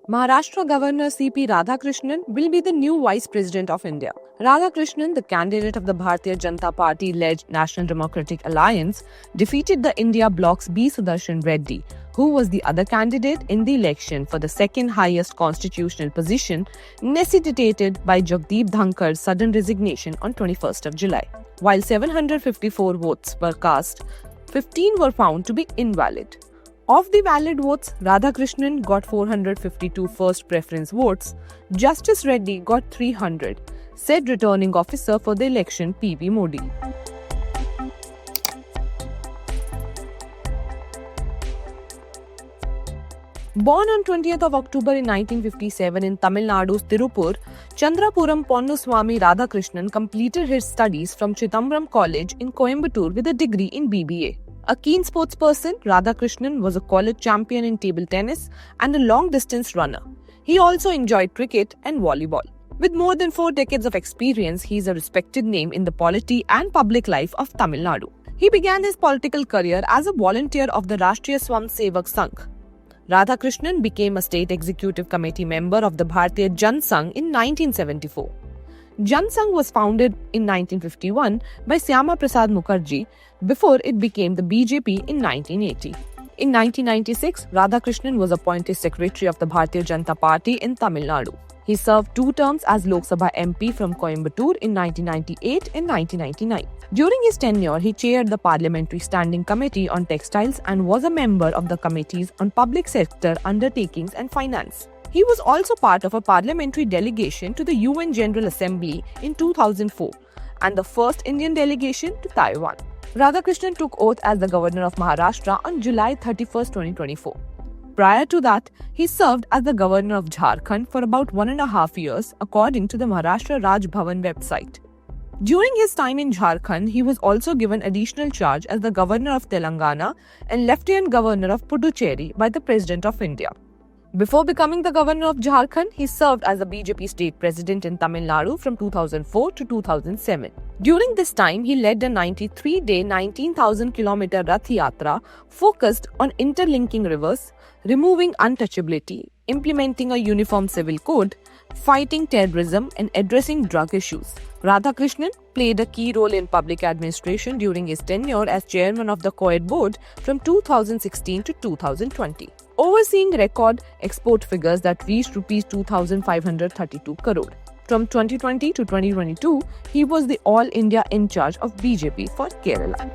Maharashtra Governor C.P. Radhakrishnan will be the new Vice President of India. Radhakrishnan, the candidate of the Bharatiya Janata Party-led National Democratic Alliance, defeated the India Bloc's B. Sudarshan Reddy, who was the other candidate in the election for the second highest constitutional position, necessitated by Jagdeep Dhankar's sudden resignation on 21st of July. While 754 votes were cast, 15 were found to be invalid. Of the valid votes, Radhakrishnan got 452 first preference votes, Justice Reddy got 300, said returning officer for the election P.V. Modi. Born on 20th of October in 1957 in Tamil Nadu's Tirupur, Chandrapuram Ponnuswamy Radhakrishnan completed his studies from Chidambaram College in Coimbatore with a degree in BBA. A keen sportsperson, Radhakrishnan was a college champion in table tennis and a long-distance runner. He also enjoyed cricket and volleyball. With more than 4 decades of experience, he is a respected name in the polity and public life of Tamil Nadu. He began his political career as a volunteer of the Rashtriya Swayamsevak Sangh. Radhakrishnan became a state executive committee member of the Bharatiya Jan Sangh in 1974. Jan Sangh was founded in 1951 by Syama Prasad Mukherjee before it became the BJP in 1980. In 1996, Radhakrishnan was appointed secretary of the Bharatiya Janata Party in Tamil Nadu. He served 2 terms as Lok Sabha MP from Coimbatore in 1998 and 1999. During his tenure, he chaired the Parliamentary Standing Committee on Textiles and was a member of the committees on Public Sector Undertakings and Finance. He was also part of a parliamentary delegation to the UN General Assembly in 2004 and the first Indian delegation to Taiwan. Radhakrishnan took oath as the governor of Maharashtra on July 31, 2024. Prior to that, he served as the governor of Jharkhand for about 1.5 years, according to the Maharashtra Raj Bhavan website. During his time in Jharkhand, he was also given additional charge as the governor of Telangana and lieutenant governor of Puducherry by the President of India. Before becoming the governor of Jharkhand, he served as the BJP state president in Tamil Nadu from 2004 to 2007. During this time, he led a 93-day, 19,000-kilometer Rath Yatra focused on interlinking rivers, removing untouchability, implementing a uniform civil code, fighting terrorism and addressing drug issues. Radhakrishnan played a key role in public administration during his tenure as chairman of the COED board from 2016 to 2020, overseeing record export figures that reached Rs 2,532 crore. From 2020 to 2022, he was the All India in charge of BJP for Kerala.